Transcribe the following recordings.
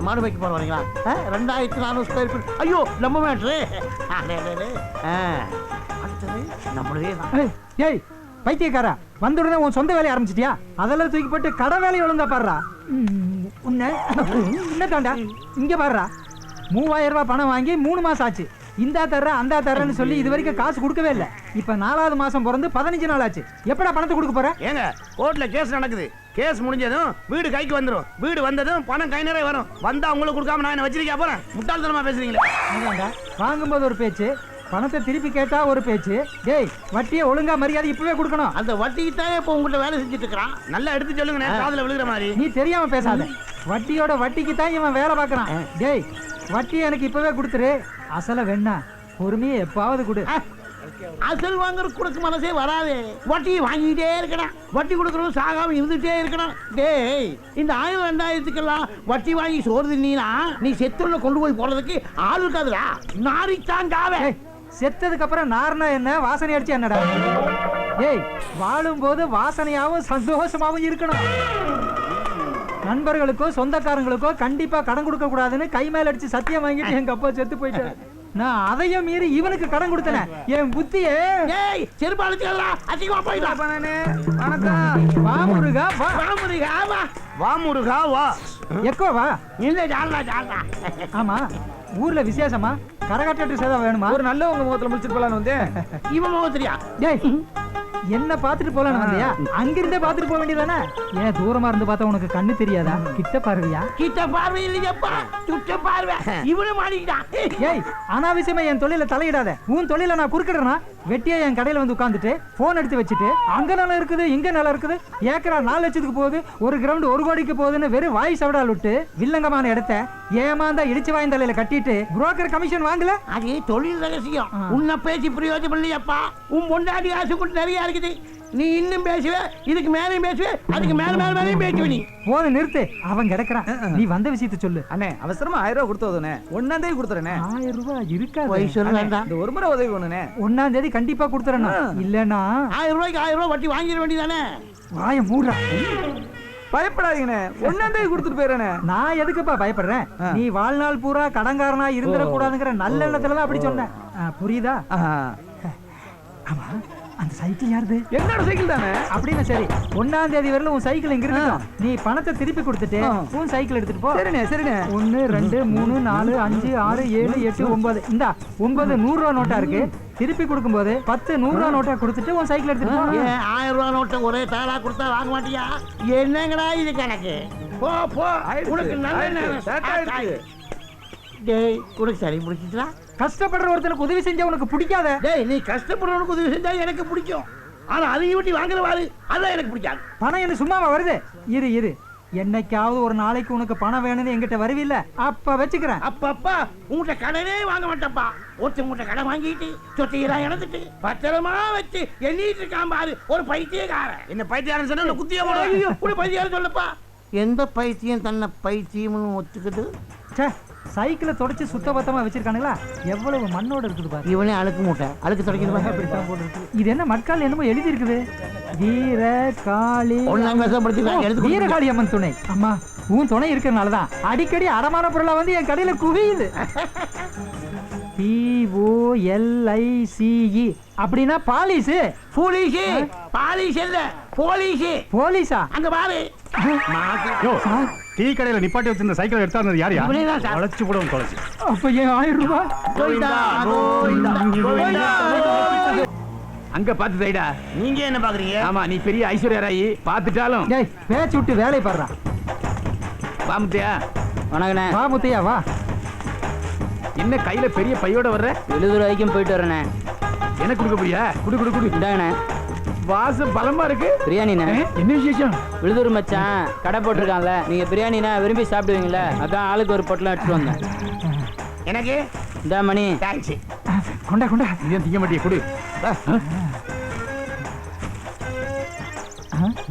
மாடு வைக்க போறீங்களா? 2400 ஸ்கொயர் ஃபீட். ஐயோ நம்ம மேட்ரு. அடுத்தது நம்மளே தான். ஏய் பைத்தியக்காரா, வந்த உடனே உன் சொந்த வேலையை ஆரம்பிச்சிட்டியா? அதெல்லாம் தூக்கி போட்டு கடை வேலையை ஒழுங்கா பாடுறா. உன்ன தாண்டா இங்க பாடுறா. 3000 ரூபாய் பணம் வாங்கி 3 மாசம் ஆச்சு. இந்தா தர்ற அந்த தர்றன்னு சொல்லி இது வரைக்கும் காசு கொடுக்கவே இல்லை. இப்ப 4வது மாசம் பிறந்து 15 நாள் ஆச்சு. எப்படா பணத்தை கொடுக்க போற? ஏங்க கோர்ட்ல கேஸ் நடக்குது. கேஸ் முடிஞ்சதும் வீடு கைக்கு வந்துடும். வீடு வந்ததும் பணம் கை நிறைய வரும். வந்தா உங்களுக்கு கொடுக்காம நான் என்ன வச்சிருக்கா போறேன்? முட்டாள்தனமா பேசுறீங்களே. வாங்கும்போது ஒரு பேச்சு, பணத்தை திருப்பி கேட்டா ஒரு பேச்சு. டேய் வட்டியை ஒழுங்கா மரியாதை இப்பவே கொடுக்கணும். அந்த வட்டிக்கு தான் இப்ப உங்கள்ட்ட வேலை செஞ்சுட்டு இருக்கிறான். நல்லா எடுத்து சொல்லுங்க, காதுல விழுகிற மாதிரி. நீ தெரியாம பேசாத. வட்டியோட வட்டிக்கு தான் இவன் வேலை பார்க்கறான். டேய் வட்டி எனக்கு இப்பவே கொடுத்துரு. அசல வேணா பொறுமையை எப்பாவது கொடு. அசல் வாங்குற கொடுக்க மனசே வராது. வட்டி வாங்கிட்டே இருக்கணும். வட்டி கொடுக்கறதும் சாகாம இருந்துட்டே இருக்கணும். டேய் இந்த 1000 2000க்கெல்லாம் வட்டி வாங்கி சோறு தின்னா நீ செத்துள்ள கொண்டு போய் போறதுக்கு ஆள் இருக்காதுடா. நாரித்தான் காவே. செத்ததுக்கு அப்புறம் நார்னா என்ன, வாசனை அடிச்சு என்னடா? டேய் வாழும் போது வாசனையாவும் சந்தோஷமாவும் இருக்கணும். நண்பர்களுக்கோ சொந்தக்காரங்களுக்கோ கண்டிப்பா கடன் கொடுக்க கூடாதுன்னு கை மேல அடிச்சு சத்தியம் வாங்கிட்டு எங்க அப்பா செத்து போயிட்டாரு. நான் அதையும் மீறி இவனுக்கு கடன் கொடுத்தேன். என் புத்தியே ஆமா ஊர்ல விசேஷமா கரகாட்டு சேதா வேணுமா? ஒரு நல்ல உங்க முகத்துல முடிச்சிட்டு போலான்னு வந்து இவன் முகத்திரியா? என்ன பாத்துட்டு போலாம் வந்தியா? அங்கிருந்தே பாத்துட்டு போக வேண்டியதானே? ஏன் தூரமா இருந்து பார்த்தா உனக்கு கண்ணு தெரியாதா? கிட்ட பார்வையா? கிட்ட பார்வை இல்லையப்பா, சுட்ட பார்வை. இவனே மாட்டிக்கிட்டான். ஏய் அனாவசியமா என் தொழில தலையிடாத. உன் தொழில நான் குறுக்கிடுறேனா? வெட்டியா என் கடையில வந்து உட்காந்துட்டு போன் எடுத்து வச்சுட்டு அங்க நல்லா இருக்குது இங்க நல்லா இருக்குது, ஏக்கரா 4 லட்சத்துக்கு போகுது, ஒரு கிரவுண்ட் 1 கோடிக்கு போகுதுன்னு வெறும் வாய் சவடால் விட்டு வில்லங்கமான இடத்த ஏமாந்தா இடிச்சு வாய்ந்தலையில கட்டிட்டு புரோக்கர் கமிஷன் வாங்கல. அது தொழில் ரகசியம். உன்னை பேசி பிரயோஜனம் இல்லையப்பா. உன் பொண்டாடி ஆசை கூட நிறைய இருக்குது. நீ இன்னும் பேசுவே, இதுக்கு மேலேயும் பேசுவே, அதுக்கு மேல மேல மேலேயும் பேசுவே. நீ போது நிறுத்து. அவன் கிடக்குறான். நீ வந்த விஷயத்தை சொல்லு. அண்ணே அவசரமா 1000 ரூபாய் கொடுத்தோதுனே. 1ஆம் தேதி கொடுத்துறேனே. 1000 ரூபாய் இருக்கா? இந்த ஒரு முறை உதவி பண்ணுனே. 1ஆம் தேதி கண்டிப்பா கொடுத்துறணும். இல்லன்னா 1000 ரூபாய்க்கு 1000 ரூபாய் வட்டி வாங்கிட வேண்டியதானே? வாய மூடுறா. பயப்படாதீங்கண்ணே, 1ஆம் தேதி கொடுத்துட்டு போயிடறேனே. நான் எதுக்குப்பா பயப்படுறேன்? நீ வாழ்நாள் பூரா கடன்காரனா இருந்துடக்கூடாதுங்கிற நல்ல எண்ணத்துலதான் அப்படி சொன்னேன். புரியுதா? ஆமா அந்த சைக்கிள் யாருது? என்னோட சைக்கிள் தானே. அப்படின்னு சரி, 1ஆம் தேதி வரல உன் சைக்கிள் இங்க இருக்கட்டும். நீ பணத்தை திருப்பி கொடுத்துட்டு உன் சைக்கிள் எடுத்துட்டு போ. சரிண்ணே சரிண்ணே. 1 2 3 4 5 6 7 8 9 இந்தா 9 100 ரூபா நோட்டா இருக்கு. திருப்பி கொடுக்கும்போது 10 100 ரூபா நோட்டா கொடுத்துட்டு உன் சைக்கிள் எடுத்துட்டு போ. 1000 ரூபா நோட்டை ஒரே தாளா கொடுத்தா வாங்க மாட்டியா? என்னங்கடா இது கணக்கு? போ போ. உனக்கு நல்ல நேரம். டேய் உனக்கு சரி முடிச்சிட்டா? கஷ்டப்படுற ஒருத்தனுக்கு உதவி செஞ்சா உனக்கு பிடிக்காத? டேய் நீ கஷ்டப்படுறவனுக்கு உதவி செஞ்சா எனக்கு பிடிக்கும். ஆனா அதையும் விட்டு வாங்குறவாரு அதான் எனக்கு பிடிக்காது. பணம் என்ன சும்மாவா வருது? இரு என்னைக்காவது ஒரு நாளைக்கு உனக்கு பணம் வேணும்னு என்கிட்ட வருவில்ல, அப்ப வச்சுக்கிறேன். அப்பா உங்கள்கிட்ட கடனே வாங்க மாட்டப்பா. ஒருத்தவங்கிட்ட கடன் வாங்கிட்டு சொத்தையெல்லாம் இழந்துட்டு பத்திரமா வச்சு எண்ணிட்டு இருக்கான் பாரு ஒரு பைத்தியக்காரன். என்ன பைத்தியாரன் சொன்ன குத்தியா போட பைத்தியாரன் சொல்லப்பா. எந்த பைத்தியம் தன்னை பைத்தியம்னு ஒத்துக்கிட்டு சைக்கிளை தொடச்சு சுத்தபத்தமா வச்சிருக்கானுங்களா? எவ்வளவு மண்ணோட இருக்குது பாரு. இவனே அழுக்கு மூட்டை அழுக்கு தொடக்கிறது. அப்படித்தான் போட்டு இருக்குது. இது என்ன மட்கால் என்னமோ எழுதி இருக்குது. வீரகாளி வீரகாளி அம்மன் துணை. அம்மா உன் துணை இருக்கிறதுனாலதான் அடிக்கடி அடமான பொருளா வந்து என் கடையில குவியுது. POLICE அப்படின்னா பாலிஸ். போலீஸ் பாலிஸ் இல்ல போலீஸ். போலீஸா? அங்க பாரு. டீ கடையில நிப்பாட்டி வச்சிருந்த சைக்கிள் எடுத்தாருந்தது யார்? தொலைச்சு போடுவோம் தொலைச்சு. அப்ப ஏன் 1000 ரூபாய்? அங்க பாத்து தைடா. நீங்க என்ன பாக்குறீங்க? ஆமா நீ பெரிய ஐஸ்வர்யா ராயி பாத்துட்டாலும் பேச்சு விட்டு வேலை பாடுறா. வா முத்தையா. வணக்கண்ணே. வா முத்தையா வா. என்ன கையில பெரிய பையோட வர்ற? 70 ரூபாய்க்கும் போயிட்டு வரேண்ணே. என்ன குடுக்க போறியா? குடு இந்தாங்கண்ணே. வாசம் பலமா இருக்கு. பிரியாணிண்ணே. என்ன விசேஷம்? விழுதூர் மச்சான் கடை போட்டிருக்கான்ல, நீங்க பிரியாணினா விரும்பி சாப்பிடுவீங்கள, அதான் ஆளுக்கு ஒரு பொட்டலம் எடுத்துட்டு வந்தேன். எனக்கு இந்த மணி தேங்க்ஸ். கொண்டா நீ திங்க மாட்டிய குடு.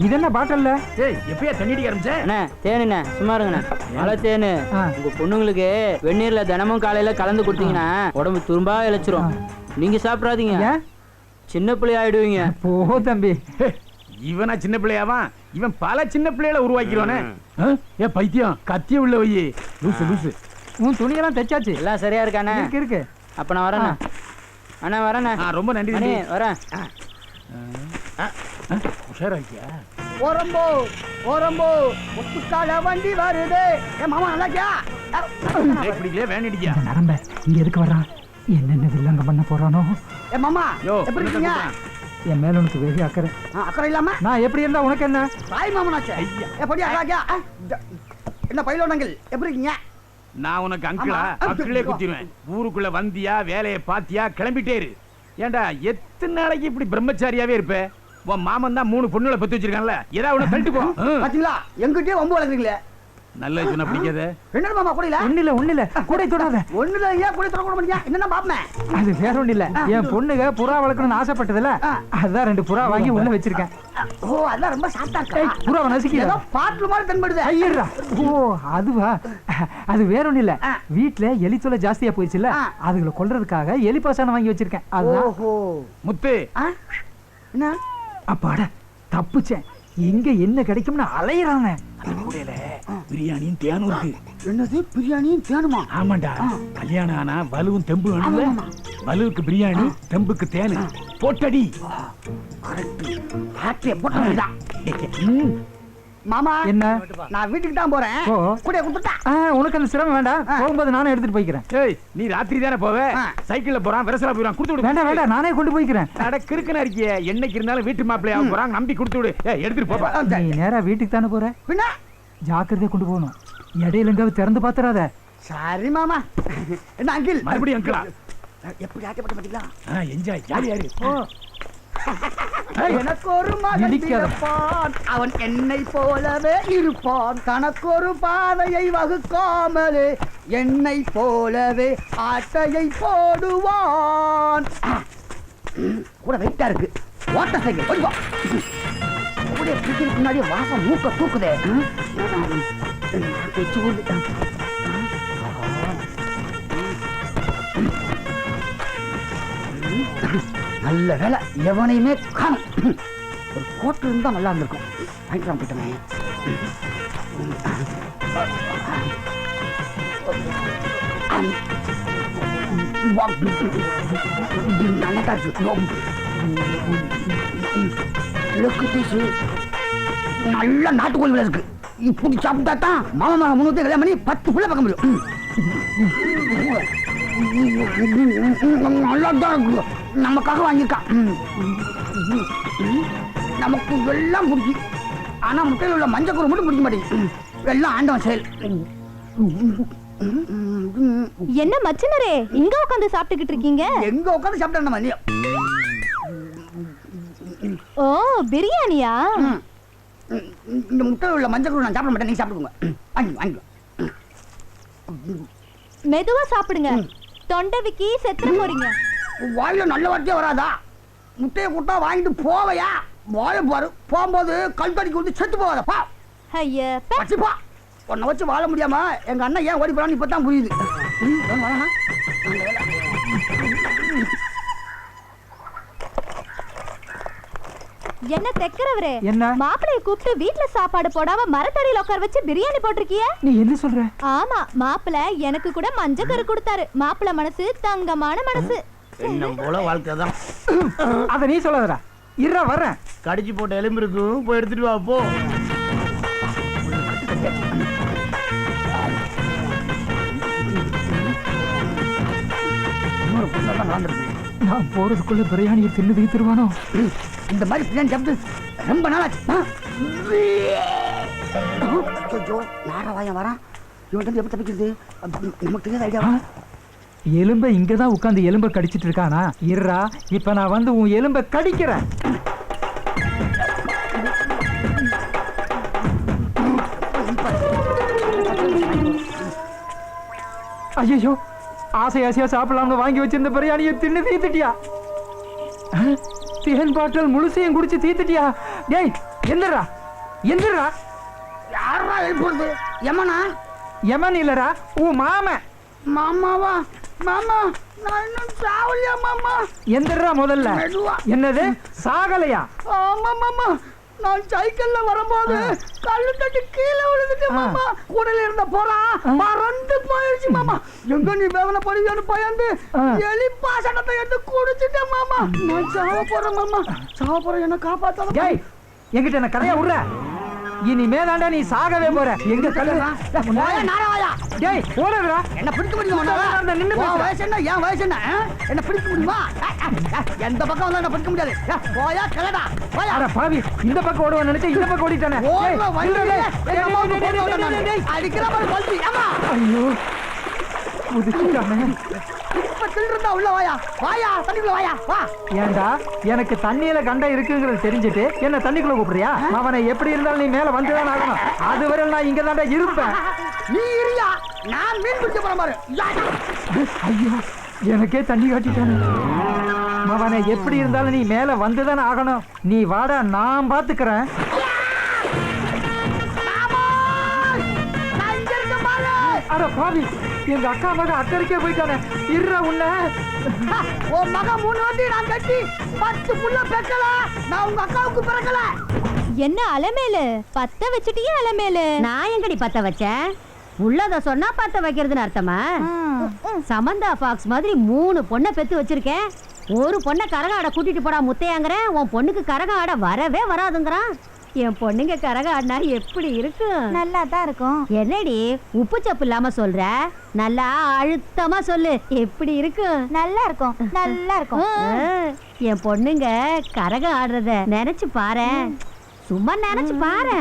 இது என்ன பாட்டில்ல? ஏய் எப்பயா தண்ணி அடிக்க ஆரம்பிச்சே? அண்ணே தேனுண்ணே சும்மா இருங்கண்ணே. மழை தேனு உங்க பொண்ணுங்களுக்கு வெந்நீர்ல தினமும் காலையில கலந்து கொடுத்தீங்கன்னா உடம்பு துரும்பா இழைச்சிரும். நீங்க சாப்பிடாதீங்க, சின்ன பிள்ளை ஆயிடுவீங்க. போ தம்பி. இவனா சின்ன பிள்ளையாவான்? இவன் பல சின்ன பிள்ளைகளை உருவாக்கிடுவானே. ஏ பைத்தியம், கத்திய உள்ள வையே. லூசு லூசு. உன் துணியெல்லாம் தைச்சாச்சு? எல்லாம் சரியா இருக்கானே? இருக்கு. அப்ப நான் வரேண்ணா. அண்ணா வரேண்ணா. ரொம்ப நன்றி அண்ணே, வரேன். உஷாராக்கியா? ஓரம்போ ஓரம்போ முத்துக்கால வண்டி வருது. ஏ மாமா நல்லாக்கியா? பிடிக்கலையே, வேன் அடிக்கியா? நரம்ப இங்க எதுக்கு வர்றான்? என்னென்ன வில்லங்க பண்ண போறானோ? ஏ மாமா யோ, எப்படி இருக்கீங்க? என் மேல உனக்கு வெகு அக்கறை. அக்கறை இல்லாம நான் எப்படி இருந்தா உனக்கு என்ன? தாய் மாமனாச்சே. ஏ படி நல்லாக்கியா? என்ன பையிலோனங்கள் எப்படி இருக்கீங்க? நான் உனக்கு அங்கிளா? ஆமா. அக்கிளே குத்திடுவேன். ஊருக்குள்ள வந்தியா, வேலையை பாத்தியா, கிளம்பிட்டே இரு. ஏண்டா எத்தனை நாளைக்கு இப்படி பிரம்மச்சாரியாவே இருப்ப? உன் மாமன் தான் 3 பொண்ணுகளை பெத்து வச்சிருக்கான்ல, ஏதாவது உன தள்ளிட்டு போ. பாத்தீங்களா, எங்கிட்டே வம்பு வளர்க்குறீங்களே. நல்ல சொன்ன பிடிக்காத. என்ன மாமா கூடையில? ஒண்ணுல கூட தொடாத. ஒண்ணுல ஏன் கூட தொட மாட்டீங்க? என்னன்னா பாப்பமே. அது வேற ஒண்ணு இல்ல. என் பொண்ணுக புறா வளர்க்கணும்னு ஆசைப்பட்டதுல அதான் 2 புறா வாங்கி உள்ள வச்சிருக்கேன். ஓ அதெல்லாம் ரொம்ப சாப்பிட்டா இருக்கா? புறாவை நசுக்கில. ஏதோ பாட்டுல மாதிரி தென்படுது. ஐயடா. ஓ அதுவா? அது வேற ஒண்ணு இல்ல. வீட்ல எலி தொல்லை ஜாஸ்தியா போயிடுச்சுல, அதுகளை கொல்றதுக்காக எலி பாசானம் வாங்கி வச்சிருக்கேன். அதுதான். ஓஹோ முத்து. என்ன? அப்பாடா தப்புச்சேன். எங்க என்ன கிடைக்கும்னு அலையறானே. பிரியாணியும் தேனும் இருக்கு. என்னது பிரியாணியும் தேனுமா? ஆமாண்டா, கல்யாணம் ஆனா வலுவும் தெம்பு வேணும்ல. வலுவுக்கு பிரியாணி, தெம்புக்கு தேனு. போட்டடி. மாமா என்ன? நான் வீட்டுக்கு தான் போறேன். கூட குடுத்துட்டா. உனக்கு அந்த சிரமம் வேண்டாம். போகும்போது நானே எடுத்துட்டு போய்க்கிறேன். ஏய், நீ ராத்திரி தானே போவே? சைக்கிள்ல போறான், விரசலா போறான், கொடுத்து விடு. வேண்டாம் நானே கொண்டு போய்க்கிறேன். அட கிறுக்கனா இருக்கியே, என்னைக்கு இருந்தாலும் வீட்டு மாப்பிள்ளையா போறாங்க, நம்பி கொடுத்து விடு. ஏய், எடுத்துட்டு போப்பா. நீ நேரா வீட்டுக்கு தானே போற? பின்ன ஜாக்கிரதையா கொண்டு போகணும். இடையில எங்காவது திறந்து பாத்துறாத. சரி மாமா. என்ன அங்கிள்? மறுபடியும் அங்கிளா? எப்படி ஆக்கப்பட்ட பாத்தீங்களா? என்ஜாய், ஜாலியா இரு. எனக்கு ஒரு மகன் பிறப்பான், அவன் என்னை போலவே இருப்பான். தனக்கொரு பாதையை வகுக்காமலே என்னை போலவே ஆட்டையை போடுவான். கூட வெயிட்டா இருக்கு. ஓட்ட சைக்கிள் கொஞ்சம் கூட பிடிக்கிறதுக்கு முன்னாடி வாசம் மூக்க தூக்குதே. நல்ல வேலை எவனையுமே காணும். ஒரு கோட்டு இருந்தா நல்லா இருந்திருக்கும். வாங்கிக்கலாம் போயிட்டமே. நல்லா இருக்கு. நல்ல நாட்டுக்கோழி விலை இருக்கு. இப்படி சாப்பிட்டா தான் மாமா 300 கல்யாணம் பண்ணி 10 புள்ள பார்க்க முடியும். நல்லாதான் இருக்கு. நமக்காக வாங்கியிருக்கான். நமக்கு எல்லாம் பிடிக்கும். ஆனா முட்டையில் உள்ள மஞ்சள் கூறு மட்டும் பிடிக்க மாட்டேங்குது. எல்லாம் ஆண்டவன் செயல். என்ன மச்சனரே இங்க உட்காந்து சாப்பிட்டுக்கிட்டு இருக்கீங்க? எங்க உட்காந்து சாப்பிட்டா நம்ம இல்லையா? ஓ பிரியாணியா? இந்த முட்டையில் உள்ள மஞ்சள் கூறு நான் சாப்பிட மாட்டேன். நீங்க சாப்பிடுங்க. வாங்கி மெதுவா சாப்பிடுங்க. தொண்டை விக்கி செத்துற போறீங்க. வாயில நல்ல வார்த்தையே வராதா? முட்டையை கூட்டா வாங்கிட்டு போவையா? வாய பாரு. போகும்போது கல் தடிக்கு வந்து செத்து போவாதப்பா. ஐயா வச்சுப்பா. உன்னை வச்சு வாழ முடியாம எங்க அண்ணன் ஏன் ஓடி போறான்னு இப்பதான் புரியுது. என்ன தெக்கறவரே? என்ன? மாப்பிளைய கூப்பிட்டு வீட்ல சாப்பாடு போடாம மரத்தடியில உட்கார வச்சு பிரியாணி போட்டிருக்கிய? நீ என்ன சொல்ற? ஆமா, மாப்பிளை எனக்கு கூட மஞ்சக்கரு கொடுத்தாரு. மாப்பிளை மனசு தங்கமான மனசு. என்ன போல வாழ்க்கை தான். அத நீ சொல்லாதடா. இருடா வரேன். கடிச்சு போட்ட எலும்பு இருக்கும், போய் எடுத்துட்டு வா போ. நான் போறதுக்குள்ள பிரியாணியை தின்னு தீத்துருவானோ? இந்த மாதிரி பிரியாணி சாப்பிட்டு ரொம்ப நாளாச்சு. நாரவாயம் வரான். இவன் எப்படி தப்பிக்கிறது? நமக்கு தெரியாத ஐடியா. எலும்ப இங்கதான் உட்காந்து எலும்ப கடிச்சிட்டு இருக்கானா? இருடா, இப்ப நான் வந்து உன் எலும்ப கடிக்கிறேன். ஐயோ, ஆசையா சாப்பிடலாம்னு வாங்கி வச்சிருந்த பிரியாணியை தின்னு தீத்துட்டியா? தேன் பாட்டல் முழுசையும் குடிச்சு தீத்துட்டியா? டேய் எந்திரா. யாரா எழுப்புறது? யமனா? யமன் இல்லடா, உன் மாமன். மாமாவா? மாமா நான் இன்னும் சாவலையா மாமா? எந்திரா முதல்ல. மெதுவா. என்னது சாகலையா? ஆமா மாமா, நான் சைக்கிள்ல வரும்போது கல்லு தட்டி கீழே விழுந்துட்டு மாமா. கூடையில இருந்த போறா பறந்து போயிடுச்சு மாமா. எங்க நீ வேவன போறியோன்னு பயந்து எலி பாசனத்தை எடுத்து குடிச்சிட்டேன் மாமா. நான் சாவ போறேன் மாமா. சாவ போறேன், என்ன காப்பாத்தாத. டேய் என்கிட்ட என்ன கதையா விடுற? இனிமே தாண்டா நீ சாகவே போற. எங்க கல்லு டேய் போறடா. என்ன பிடிக்க முடியுமா? நின்னு வயசு என்ன, என் வயசு என்ன? என்ன பிடிக்க முடியுமா? எந்த பக்கம் வந்தா என்ன பிடிக்க முடியாது. போயா கிளடா போயா. அட பாவி, இந்த பக்கம் ஓடுவான்னு நினைச்சா இந்த பக்கம் ஓடிட்டானே. அடிக்கிற மாதிரி பல்பி. ஐயோ புதுக்கிட்டானே. இப்ப தில்றா உள்ள வாயா. வாயா தண்ணிக்குள்ள வாயா வா. ஏண்டா எனக்கு தண்ணியில கண்ட இருக்குங்கிறது தெரிஞ்சுட்டு என்ன தண்ணிக்குள்ள கூப்பிடுறியா? அவனை எப்படி இருந்தாலும் நீ மேல வந்துதான் ஆகணும். அதுவரை நான் இங்க தாண்டா இருப்பேன். நீ இரியா, நான் மீன் பிடிக்க போறேன் பாரு. ஐயோ எனக்கே தண்ணி காட்டிட்டானே. அவனை எப்படி இருந்தாலும் நீ மேல வந்துதான் ஆகணும். நீ வாடா, நான் பாத்துக்கிறேன். அட பாவி, எங்க அக்கா மகன் அக்கறைக்கே போயிட்டானே. இருற உன்ன உன் மகன் 3 வண்டி நான் கட்டி 10 புள்ள பெக்கல. நான் உங்க அக்காவுக்கு பிறக்கல. என்ன அலமேலு பத்த வச்சுட்டியே அலமேலு? நான் எங்கடி பத்த வச்சேன்? உள்ளத சொன்னா பத்த வைக்கிறதுன்னு அர்த்தமா? சமந்தா பாக்ஸ் மாதிரி 3 பொண்ணை பெத்து வச்சிருக்கேன். ஒரு பொண்ணை கரகம் ஆட கூட்டிட்டு போடா முத்தையாங்கிறேன். உன் பொண்ணுக்கு கரகம் ஆட வரவே வராதுங்கிறான். என் பொண்ணுங்க கரகம் ஆடினா எப்படி இருக்கும்? நல்லா தான் இருக்கும். என்னடி உப்பு சப்பு இல்லாம சொல்ற? நல்லா அழுத்தமா சொல்லு, எப்படி இருக்கும்? நல்லா இருக்கும், நல்லா இருக்கும். என் பொண்ணுங்க கரகம் ஆடுறத நினைச்சு பாரு, சும்மா நினைச்சு பாரு.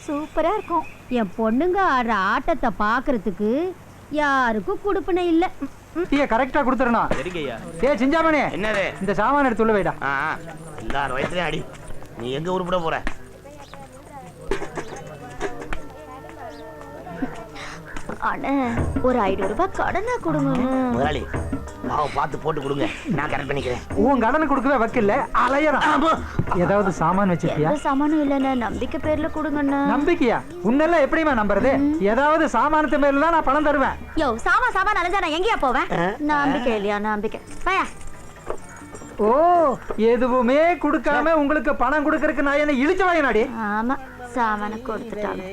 சூப்பரா இருக்கும். என் பொண்ணுங்க ஆடுற ஆட்டத்தை பாக்குறதுக்கு யாருக்கும் கொடுப்பனை இல்ல. டீ கரெக்டா கொடுத்துறணும். சரிங்கய்யா. ஏய் சிஞ்சாமணி, என்னது? இந்த சாமான எடுத்து உள்ள வைடா. எல்லாரும் வயசுலயும் அடி. நீ எங்க உருப்பிட போற? அண்ணே ஒரு 500 ரூபாய் கடனா கொடுங்க. முதலாளி மாவு பார்த்து போட்டு கொடுங்க, நான் கரெக்ட் பண்ணிக்கிறேன். உன் கடனை கொடுக்கவே வக்கில்ல, அலையறான். ஏதாவது சாமான் வச்சிருக்கியா? எந்த சாமானும் இல்லண்ணே, நம்பிக்கை பேர்ல கொடுங்கண்ணே. நம்பிக்கையா? உன்னெல்லாம் எப்படிமா நம்புறது? ஏதாவது சாமானத்து மேல தான் நான் பணம் தருவேன். யோ சாமான் அலைஞ்சா நான் எங்கேயா போவேன்? நம்பிக்கை இல்லையா? நம்பிக்கை பயா. ஓ, எதுவுமே கொடுக்காம உங்களுக்கு பணம் கொடுக்கறதுக்கு நான் என்ன இழிச்ச வாங்கினாடி? ஆமா, சாமான கொடுத்துட்டாங்க.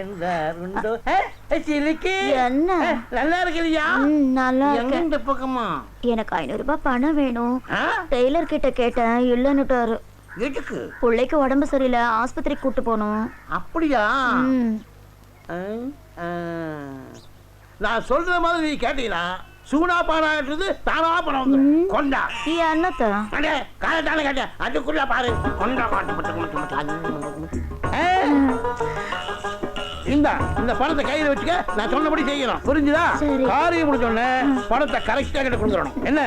என்ன நல்லா இருக்கிறியா? நல்லா இருக்கு. இந்த பக்கமா எனக்கு 500 ரூபாய் பணம் வேணும். டெய்லர் கிட்ட கேட்டேன், இல்லன்னுட்டாரு. எதுக்கு? பிள்ளைக்கு உடம்பு சரியில்லை, ஆஸ்பத்திரிக்கு கூட்டு போகணும். அப்படியா? நான் சொல்ற மாதிரி நீ கேட்டீங்களா? சூனா பாடாது தானா பணம் கொண்டா. என்னத்த காலத்தான கேட்ட அதுக்குள்ள பாரு. கொண்டா இந்த பணத்தை கையில வச்சுக்க, நான் சொன்னபடி செய்யணும். புரிஞ்சுதா? காரியம் முடிஞ்சோடனே பணத்தை கரெக்டா கிட்ட கொடுத்துடணும். என்ன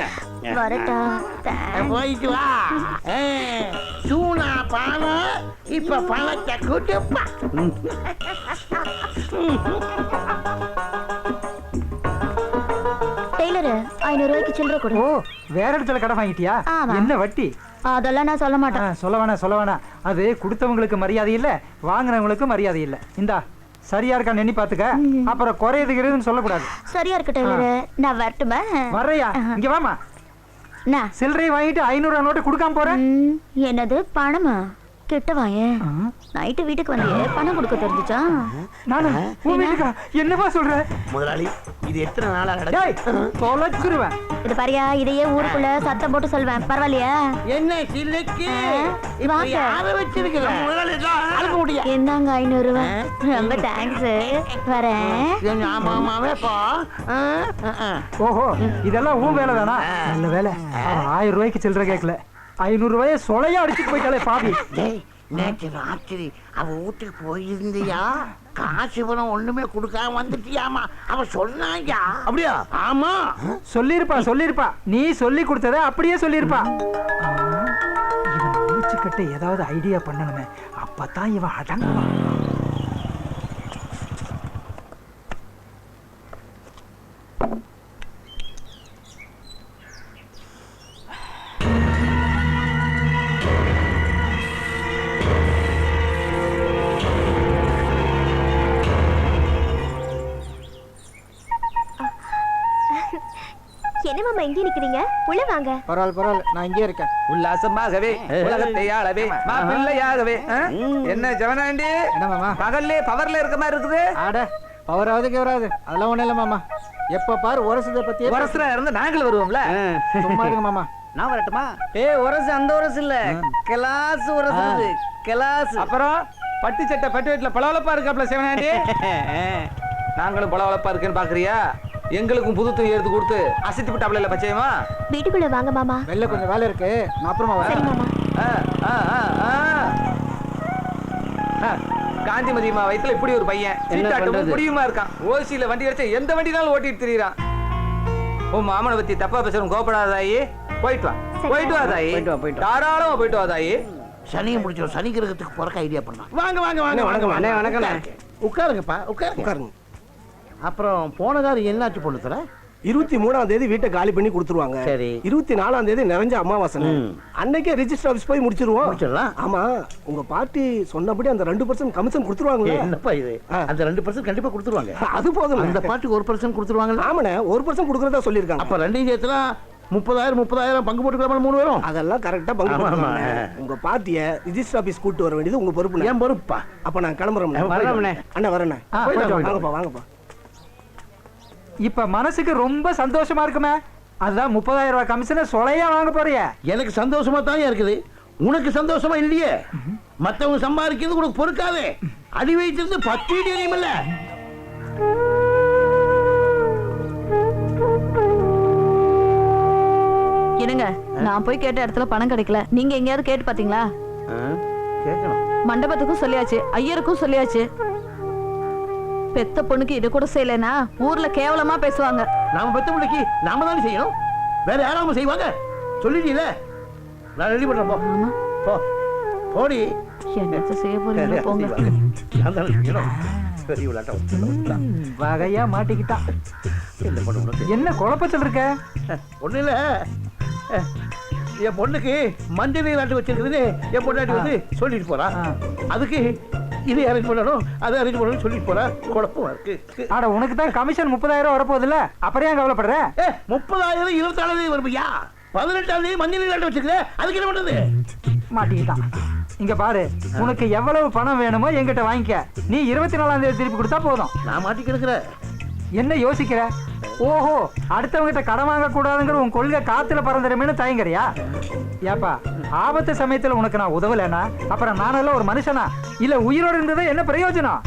வரட்டா? போயிட்டு வா. சூனா பணம் இப்ப பணத்தை கூட்டுப்பா. டெய்லர் 500 ரூபாய்க்கு சில்லறை கொடு. ஓ, வேற இடத்துல கடை வாங்கிட்டியா? ஆமா. என்ன வட்டி? அதெல்லாம் நான் சொல்ல மாட்டேன். சொல்ல வேணாம். அது கொடுத்தவங்களுக்கு மரியாதை இல்ல, வாங்குறவங்களுக்கு மரியாதை இல்ல. இந்தா சரியா இருக்கா எண்ணி பாத்துக்க, அப்புறம் குறையுதுன்னு சொல்லக்கூடாது. சரியா இருக்கு டெய்லர், நான் வரட்டுமா? வர்றையா? இங்க வாமா. சில்லறை வாங்கிட்டு 500 நோட்டு கொடுக்காம போறேன். என்னது பணமா? கிட்ட வாயேன். நைட்டு வீட்டுக்கு வந்தியே பணம் கொடுக்க தெரிஞ்சுச்சா? நானு உன் வீட்டுக்கா? என்னப்பா சொல்ற? முதலாளி இது எத்தனை நாளா டேய், நடக்குது? தொலைச்சிருவேன். இது பாரியா, இதையே ஊருக்குள்ள சத்தம் போட்டு சொல்வேன். பரவாயில்லையா? என்ன சில்லுக்கு இப்ப வாங்க. யார வச்சிருக்கல முதலாளி அழுக்க முடியா? என்னங்க 500 ரூபாய். ரொம்ப தேங்க்ஸ். வரேன். ஆமாவே பா. ஓஹோ, இதெல்லாம் உன் வேலை தானா? நல்ல வேலை. 1000 ரூபாய்க்கு சில்லற கேட்கல, 500 ரூபாயை சொலையா அடிச்சுட்டு போயிட்டாலே பாவி. டேய், நேற்று ராத்திரி அவ வீட்டுக்கு போயிருந்தியா? காசு பணம் ஒண்ணுமே கொடுக்காம வந்துட்டியாமா? அவ சொன்னாயா? அப்படியா? ஆமா. சொல்லிருப்பா. நீ சொல்லி கொடுத்தத அப்படியே சொல்லிருப்பா. இவன் முடிச்சுக்கிட்ட ஏதாவது ஐடியா பண்ணணுமே, அப்பதான் இவன் அடங்குவான். என்ன மாமா இங்கே நிக்கிறீங்க? உள்ள வாங்க. பரவாயில்ல, நான் இங்கே இருக்கேன். உல்லாசமாகவே உலகத்தை ஆளவே மாப்பிள்ளையாகவே. என்ன ஜவனாண்டி, என்ன மாமா? பகல்லே பவர்ல இருக்க மாதிரி இருக்குது. ஆட பவராவது கேவராது அதெல்லாம் ஒண்ணும் இல்ல மாமா. எப்ப பாரு உரசதை பத்தி உரசுரா இருந்து நாங்கள் வருவோம்ல. சும்மா இருங்க மாமா. நான் வரட்டுமா? உரசு அந்த உரசு இல்ல, கிளாஸ் உரசு, கிளாஸ். அப்புறம் பட்டு சட்டை பட்டு வீட்டுல பளவளப்பா இருக்காப்ல சிவனாண்டி. நாங்களும் பளவளப்பா இருக்குன்னு பாக்குறியா? எங்களுக்கும் புது துணி எடுத்து கொடுத்து அசைத்து விட்டாப்ல இல்ல பச்சையமா. வீட்டுக்குள்ள வாங்க மாமா. வெளில கொஞ்சம் வேலை இருக்கு, நான் அப்புறமா சரி வரேன். மாமா. காந்திமதியம்மா வயித்துல இப்படி ஒரு பையன் சீட்டாட்டும் முடியுமா இருக்கான். ஓசியில வண்டி அடிச்சா எந்த வண்டினாலும் ஓட்டிட்டு திரியிறான். உன் மாமனை பத்தி தப்பா பேசுறோம், கோபப்படாதாயி. போயிட்டு வா, போயிட்டு வா தாயி, தாராளமா போயிட்டு வா தாயி. சனியை முடிச்சிடும். சனி கிரகத்துக்கு போறக்க ஐடியா பண்ணலாம். வாங்க வாங்க வாங்க. வணக்கம் வாங்க. வணக்கம். உட்காருங்கப்பா, உட்காருங்க. அப்புறம் போன காலம் என்னாச்சு பொண்ணு தர? 23ஆம் தேதி வீட்டை காலி பண்ணி கொடுத்துருவாங்க. சரி. 24ஆம் தேதி நிறைஞ்ச அமாவாசை. அன்னைக்கே ரெஜிஸ்டர் ஆபீஸ் போய் முடிச்சிருவோம். முடிச்சிடலாம். ஆமா, உங்க பார்ட்டி சொன்னபடி அந்த 2% கமிஷன் கொடுத்துருவாங்க. என்னப்பா இது? அந்த 2% கண்டிப்பா கொடுத்துருவாங்க. அது போதும். அந்த பார்ட்டிக்கு 1% கொடுத்துருவாங்க. ஆமாண்ணே, 1% கொடுக்கறதா சொல்லியிருக்காங்க. அப்ப ரெண்டையும் சேர்த்துனா 30,000 பங்கு போட்டுக்கலாம் 3 பேரும். அதெல்லாம் கரெக்டா பங்கு போட்டுருவாங்க. உங்க பார்ட்டியை ரெஜிஸ்டர் ஆபீஸ் கூட்டு வர வேண்டியது உங்க பொறுப்பு. ஏன் பொறுப்பா? அப்ப நான் கிளம்புறேன். அண்ணா வரேண்ணே. வாங்கப்பா வாங்கப்பா. இப்ப மனசுக்கு ரொம்ப சந்தோஷமா இருக்குமே, அதுதான் 30,000 ரூபாய் கமிஷனை சொலையா வாங்க போறிய. எனக்கு சந்தோஷமா தான் இருக்குது, உனக்கு சந்தோஷமா இல்லையே. மத்தவங்க சம்பாதிக்கிறது உனக்கு பொறுக்காதே. அடி வைத்திருந்து 10 இடி எரியுமில்ல. என்னங்க, நான் போய் கேட்ட இடத்துல பணம் கிடைக்கல, நீங்க எங்கேயாவது கேட்டு பாத்தீங்களா? கேட்கணும். மண்டபத்துக்கும் சொல்லியாச்சு, ஐயருக்கும் சொல்லியாச்சு. பெத்த பொண்ணுக்கு இது கூட செய்யலைன்னா ஊர்ல கேவலமா பேசுவாங்க. நாம பெத்த பிள்ளைக்கு நாம தானே செய்யணும், வேற யாராவது செய்வாங்க? சொல்லிட்டீல, நான் ரெடி பண்றேன். போ போ போடி. என்ன செய்ய போறீங்க போங்க. நான் தானே செய்யணும். பெரிய விளையாட்டம் வகையா மாட்டிக்கிட்டான். என்ன பண்ண உனக்கு? என்ன குழப்பத்தில் இருக்க? ஒண்ணு இல்ல, என் பொண்ணுக்கு மஞ்சள் நீராட்டு வச்சிருக்குதுன்னு என் பொண்டாட்டி வந்து சொல்லிட்டு போறா. அதுக்கு இது அரேஞ்ச் பண்ணணும், அதை அரேஞ்ச் பண்ணணும் சொல்லிட்டு போறா. குழப்பமா இருக்கு. ஆட உனக்கு தான் கமிஷன் 30,000 ரூபாய் வரப்போகுது இல்ல, அப்புறம் ஏன் கவலைப்படுற? 30,000 24ஆம் தேதி வரும்பியா? 18ஆம் தேதி மஞ்சள் நீராட்டு வச்சிருக்க, அதுக்கு என்ன பண்றது? மாட்டிக்கிட்டான். இங்க பாரு, உனக்கு எவ்வளவு பணம் வேணுமோ என்கிட்ட வாங்கிக்க. நீ 24ஆம் தேதி திருப்பி கொடுத்தா போதும். நான் மாட்டி கிடக்குற. என்ன யோசிக்கிற? ஓஹோ, அடுத்தவங்கிட்ட கடன் வாங்க கூடாதுங்கிற உன் கொள்கை காத்துல பறந்துடுமேனு தயங்குறியா? ஏப்பா, ஆபத்து சமயத்துல உனக்கு நான் உதவலைன்னா அப்புறம் நானெல்லாம் ஒரு மனுஷனா? இல்ல உயிரோடு இருந்தது என்ன பிரயோஜனம்?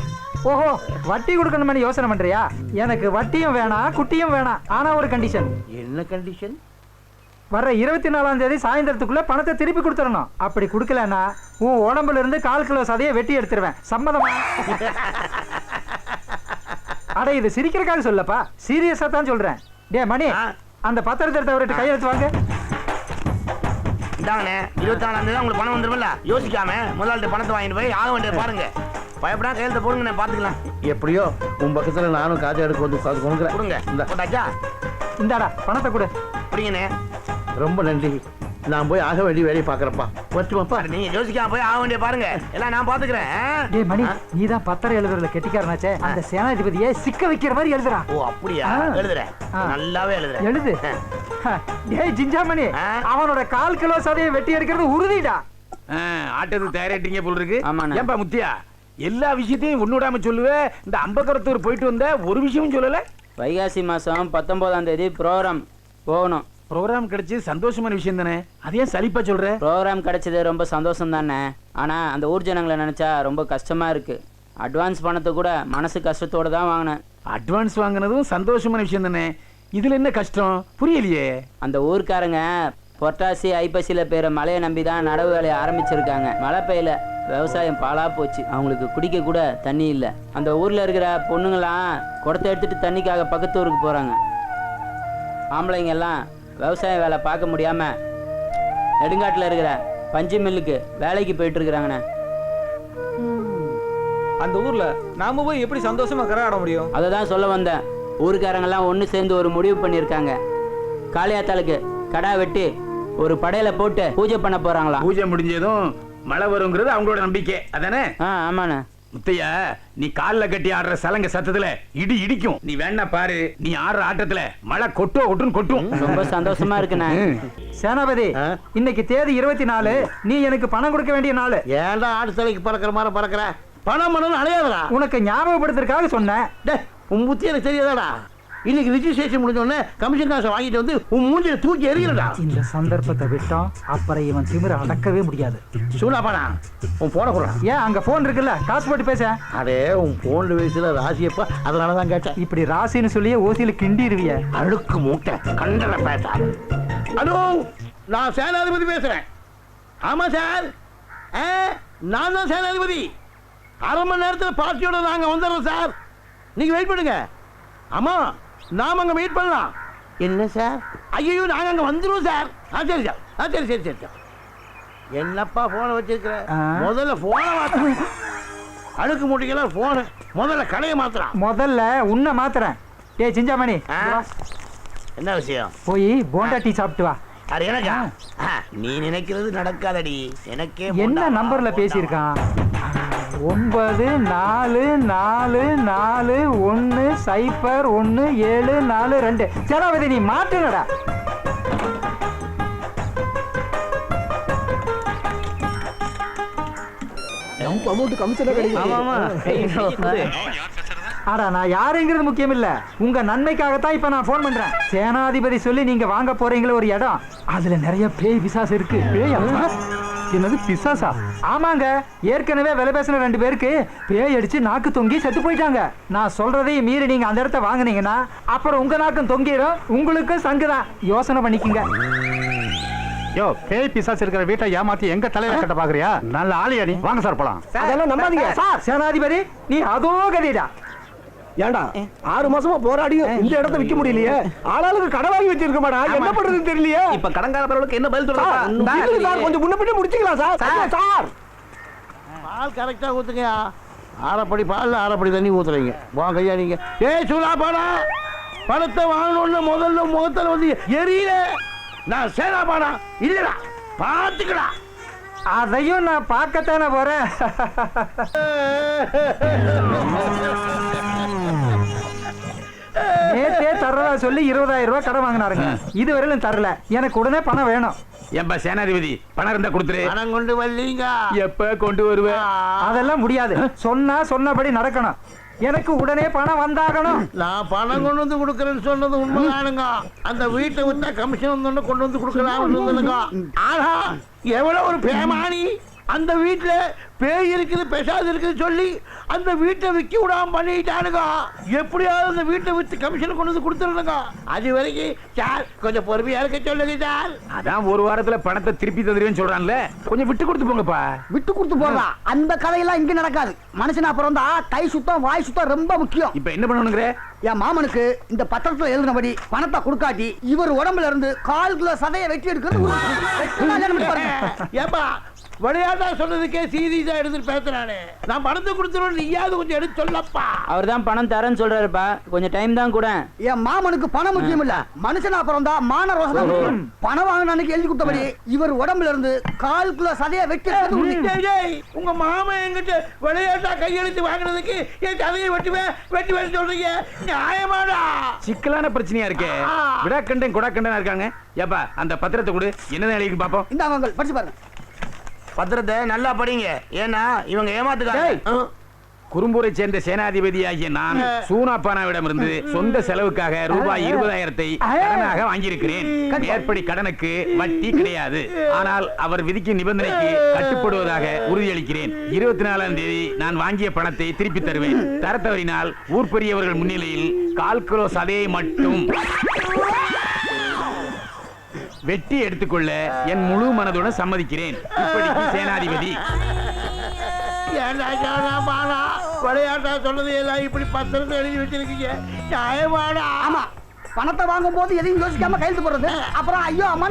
ஓஹோ, வட்டி கொடுக்கணும்னு யோசனை பண்றியா? எனக்கு வட்டியும் வேணாம், குட்டியும் வேணாம். ஆனா ஒரு கண்டிஷன். என்ன கண்டிஷன்? வர்ற 24ஆம் தேதி சாயந்தரத்துக்குள்ள பணத்தை திருப்பி கொடுத்துடணும். அப்படி கொடுக்கலன்னா உன் உடம்புல இருந்து 1/4 கிலோ சதையை வெட்டி எடுத்துருவேன். சம்மதமா? அட இது சிரிக்கிறக்காக சொல்லப்பா, சீரியஸா தான் சொல்றேன். டே மணி, அந்த பத்திரத்தை எடுத்து அவர்கிட்ட கையெழுத்து வாங்க. இந்தாங்கண்ணே, 24ஆம் தேதி உங்களுக்கு பணம் வந்துருமில்ல, யோசிக்காம முதலாளிட்ட பணத்தை வாங்கிட்டு போய் ஆக வேண்டியது பாருங்க. பயப்படா, கையெழுத்த போடுங்க, பாத்துக்கலாம். எப்படியோ உன் பக்கத்துல நானும் காஜா எடுக்க வந்து உட்காந்து கொடுங்க. இந்த போட்டாச்சா? இந்தாடா பணத்தை கொடு. புரியுங்கண்ணே. ரொம்ப நன்றி. நான் போய் ஆக வேண்டிய வேலையை பாக்குறப்பா. வச்சுமாப்பா. நீங்க யோசிக்காம போய் ஆக வேண்டிய பாருங்க, எல்லாம் நான் பாத்துக்கிறேன். டே மணி, நீதான் பத்திரம் எழுதுறதுல கெட்டிக்காரனாச்சே, அந்த சேனாதிபதியை சிக்க வைக்கிற மாதிரி எழுதுறா. ஓ அப்படியா? எழுதுறேன், நல்லாவே எழுதுறேன். எழுது. டேய் ஜிஞ்சாமணி, அவனோட 1/4 கிலோ சதையை வெட்டி எடுக்கிறது உறுதிடா. ஆட்டத்துக்கு தயாராயிட்டீங்க போல இருக்கு. ஆமாண்ணே. ஏன்பா முத்தியா எல்லா விஷயத்தையும் ஒண்ணுடாம சொல்லுவே, இந்த அம்பக்கரத்தூர் போயிட்டு வந்த ஒரு விஷயமும் சொல்லல. வைகாசி மாசம் 19ஆம் தேதி ப்ரோக்ராம் போகணும். ப்ரோக்ராம் கிடைச்சி சந்தோஷமான விஷயம் தானே, அதே சலிப்பா சொல்ற? ப்ரோக்ராம் கிடைச்சது ரொம்ப சந்தோஷம் தானே, ஆனா அந்த ஊர் ஜனங்களை நினைச்சா ரொம்ப கஷ்டமா இருக்கு. அட்வான்ஸ் பணத்தை கூட மனசு கஷ்டத்தோட தான் வாங்கினேன். அட்வான்ஸ் வாங்கினதும் சந்தோஷமான விஷயம் தானே, இதுல என்ன கஷ்டம் புரியலையே? அந்த ஊர்க்காரங்க பொட்டாசி ஐப்பசியில பேர மழையை நம்பி தான் நடவு வேலையை ஆரம்பிச்சிருக்காங்க. மழை பெய்யல, விவசாயம் பாழா போச்சு. அவங்களுக்கு குடிக்க கூட தண்ணி இல்லை. அந்த ஊர்ல இருக்கிற பொண்ணுங்களாம் குடத்தை எடுத்துட்டு தண்ணிக்காக பக்கத்து ஊருக்கு போறாங்க. ஆம்பளைங்க எல்லாம் விவசாய வேலை பார்க்க முடியாம நெடுங்காட்டில் இருக்கிற பஞ்சு மில்லுக்கு வேலைக்கு போயிட்டு இருக்கிறாங்கண்ணே. அந்த ஊர்ல நாம போய் எப்படி சந்தோஷமா கரகாட முடியும்? அதை தான் சொல்ல வந்தேன். ஊருக்காரங்கெல்லாம் ஒன்று சேர்ந்து ஒரு முடிவு பண்ணியிருக்காங்க. காளியாத்தாளுக்கு கடா வெட்டி ஒரு படையில போட்டு பூஜை பண்ண போறாங்களாம். பூஜை முடிஞ்சதும் மழை வருங்கிறது அவங்களோட நம்பிக்கை அதானே? ஆமாண்ணே. முத்தையா, நீ காலில் கட்டி ஆடுற சலங்க சத்தத்துல இடி இடிக்கும். நீ வேணா பாரு, நீ ஆடுற ஆட்டத்துல மழை கொட்டும் கொட்டும். ரொம்ப சந்தோஷமா இருக்குண்ணே. சேனாபதி, இன்னைக்கு தேதி 24. நீ எனக்கு பணம் கொடுக்க வேண்டிய நாள். ஏன்டா ஆடு தலைக்கு பறக்கிற மாதிரி பறக்கிற? பணம் பண்ணணும் அலையாதடா. உனக்கு ஞாபகப்படுத்துறதுக்காக சொன்னேன். உன் புத்தி எனக்கு தெரியாதாடா? இன்னைக்கு ரிஜிஸ்ட்ரேஷன் முடிஞ்சோடனே கமிஷன் காசை வாங்கிட்டு வந்து உன் மூஞ்சில தூக்கி எறியலடா. இந்த சந்தர்ப்பத்தை விட்டோம், அப்புறம் இவன் திமிர அடக்கவே முடியாது. சூடாப்பாடா, உன் போன கூட ஏன் அங்க போன் இருக்குல்ல, காசு போட்டு பேச. அதே உன் போன்ல வயசுல ராசியப்பா, அதனாலதான் கேட்டேன். இப்படி ராசின்னு சொல்லியே ஓசியில கிண்டிருவிய. அழுக்கு மூட்டை கண்டன பேச. ஹலோ, நான் சேனாதிபதி பேசுறேன். ஆமா சார், நான் தான் சேனாதிபதி. அரை மணி நேரத்தில் பார்ட்டியோட நாங்க வந்துடுறோம் சார், நீங்க வெயிட் பண்ணுங்க. ஆமா, நாம அங்க வெயிட் பண்ணலாம். என்ன சார்? ஐயோ, நாங்க அங்க வந்துருவோம் சார். சரி சார், சரி சார். என்னப்பா போனை வச்சிருக்கிற? முதல்ல போனை மாத்த. அழுக்கு மூட்டைக்கெல்லாம் போன முதல்ல கடையை மாத்துறான். முதல்ல உன்னை மாத்துறேன். டேய் சிஞ்சாமணி, என்ன விஷயம்? போய் போண்டா டீ சாப்பிட்டு வா. அது எனக்கா? நீ நினைக்கிறது நடக்காதடி. எனக்கே என்ன நம்பர்ல பேசியிருக்கான்? 9441010742. சேனாபதி, நீ மாட்டுங்கடா. ஆடா, நான் யாருங்கிறது முக்கியம் இல்ல, உங்க நன்மைக்காகத்தான் இப்ப நான் போன் பண்றேன். சேனாதிபதி சொல்லி நீங்க வாங்க போறீங்களே ஒரு இடம், அதுல நிறைய பேய் பிசாசு இருக்கு. என்னது பிசாசா? ஆமாங்க, ஏற்கனவே விலை பேசின 2 பேருக்கு பேய் அடிச்சு நாக்கு தொங்கி செத்து போயிட்டாங்க. நான் சொல்றதையும் மீறி நீங்க அந்த இடத்த வாங்கினீங்கன்னா அப்புறம் உங்க நாக்கும் தொங்கிடும், உங்களுக்கும் சங்குதான். யோசனை பண்ணிக்கங்க. யோ, பேய் பிசாசு இருக்கிற வீட்டை ஏமாத்தி எங்க தலையில கட்ட பாக்குறியா? நல்ல ஆளியா நீ. வாங்க சார் போலாம். அதெல்லாம் நம்பாதீங்க சார். சேனாதிபதி, நீ அதோ கதிடா. ஏண்டா 6 மாசமா போராடியும் இந்த இடத்த விற்க முடியலையே? ஆளாளுக்கு கடை வாங்கி வச்சிருக்க மாடா, என்ன பண்றதுன்னு தெரியலையே. இப்ப கடங்காரப்பவர்களுக்கு என்ன பதில் சொல்றா? சார், கொஞ்சம் முன்ன பின்ன முடிச்சுக்கலாம் சார். சார், பால் கரெக்டா ஊத்துங்க. அரைப்படி பால் அரைப்படி தண்ணி ஊத்துறீங்க. வாங்க ஐயா நீங்க. ஏய் சூலா, பணத்தை வாங்கணும்னு முதல்ல முகத்துல வந்து எரியல. நான் சேனா பாடா இல்லடா, பாத்துக்கடா. அதையும் நான் பார்க்கத்தானே போறேன். நேத்தே தர்றதா சொல்லி 20,000 ரூபாய் கடன் வாங்கினாருங்க, இதுவரையிலும் தரல. எனக்கு உடனே பணம் வேணும். ஏன்பா சேனாதிபதி, பணம் இருந்தா கொடுத்துரு. பணம் கொண்டு வரலீங்க. எப்ப கொண்டு வருவேன்? அதெல்லாம் முடியாது. சொன்னபடி நடக்கணும். எனக்கு உடனே பணம் வந்தாகணும். நான் பணம் கொண்டு வந்து கொடுக்கறேன்னு சொன்னது உண்மைதானுங்க. அந்த வீட்டை விட்டா கமிஷன் வந்து கொண்டு வந்து கொடுக்கலாம்னு. ஆனா எவ்வளவு ஒரு பேமானி! அந்த வீட்டுல பேய் இருக்குது, பெசாது இருக்குது சொல்லி அந்த வீட்டை விற்க விடாம பண்ணிட்டானுங்க. எப்படியாவது அந்த வீட்டை வித்து கமிஷன் கொண்டு வந்து கொடுத்துருங்க. அது வரைக்கும் சார் கொஞ்சம் பொறுமையா இருக்க சொல்லுங்க சார். அதான் ஒரு வாரத்துல பணத்தை திருப்பி தந்துருவேன்னு சொல்றான்ல, கொஞ்சம் விட்டு கொடுத்து போங்கப்பா. விட்டு கொடுத்து போகலாம். அந்த கதையெல்லாம் இங்க நடக்காது. மனுஷனா அப்புறம் தான் கை சுத்தம் வாய் சுத்தம் ரொம்ப முக்கியம். இப்ப என்ன பண்ணணுங்கிற? என் மாமனுக்கு இந்த பத்திரத்துல எழுதினபடி பணத்தை கொடுக்காட்டி இவர் உடம்புல இருந்து 1/4 கிலோ சதையை வெட்டி எடுக்கிறது. ஏப்பா விளையாட்டா சொன்னதுக்கே சீரியஸா எடுத்துட்டு பேசுறானே. நான் பணத்தை கொடுத்துருவோம், நீயாவது கொஞ்சம் எடுத்து சொல்லப்பா. அவர் தான் பணம் தரேன்னு சொல்றாருப்பா, கொஞ்சம் டைம் தான் கூட. என் மாமனுக்கு பணம் முக்கியம் இல்ல, மனுஷனா அப்புறம் தான் மான ரோசம். பணம் வாங்கினானுக்கு எழுதி கொடுத்தபடி இவர் உடம்புல இருந்து 1/4 கிலோ சதையை வெட்டி. உங்க மாமன் எங்கிட்ட விளையாட்டா கையெழுத்து வாங்கினதுக்கு என் சதையை வெட்டி சொல்றீங்க? நியாயமாடா? சிக்கலான பிரச்சனையா இருக்கே. விடாக்கண்டன் குடாக்கண்டனா இருக்காங்க. ஏப்பா அந்த பத்திரத்தை கொடு, என்னதான் எழுதி பாப்போம். இந்த அவங்க படிச்சு பாருங்க. பத்திரத்தை நல்லா படிங்க, ஏன்னா இவங்க ஏமாத்துக்காங்க. குறும்பூரை சேர்ந்த சேனாதிபதியாகிய நான் சூனாப்பானாவிடமிருந்து சொந்த செலவுக்காக ரூபாய் 20,000 கடனாக வாங்கியிருக்கிறேன். மேற்படி கடனுக்கு வட்டி கிடையாது. ஆனால் அவர் விதிக்கும் நிபந்தனைக்கு கட்டுப்படுவதாக உறுதியளிக்கிறேன். 24ஆம் தேதி நான் வாங்கிய பணத்தை திருப்பி தருவேன். தரத்தவரினால் ஊர் பெரியவர்கள் முன்னிலையில் 1/4 கிலோ சதையை மட்டும் வெட்டி எடுத்துக்கொள்ள என் முழு மனதுடன் சம்மதிக்கிறேன். இப்படிக்கு சேனாதிபதி. விளையாட்டா சொன்னது எல்லாம் இப்படி பத்திரத்தை எழுதி வச்சிருக்கீங்க, நியாயமாடா? ஆமா, பணத்தை வாங்கும் போது எதையும் யோசிக்காம கையெழுத்து போடுறது, அப்புறம் ஐயோ அம்மா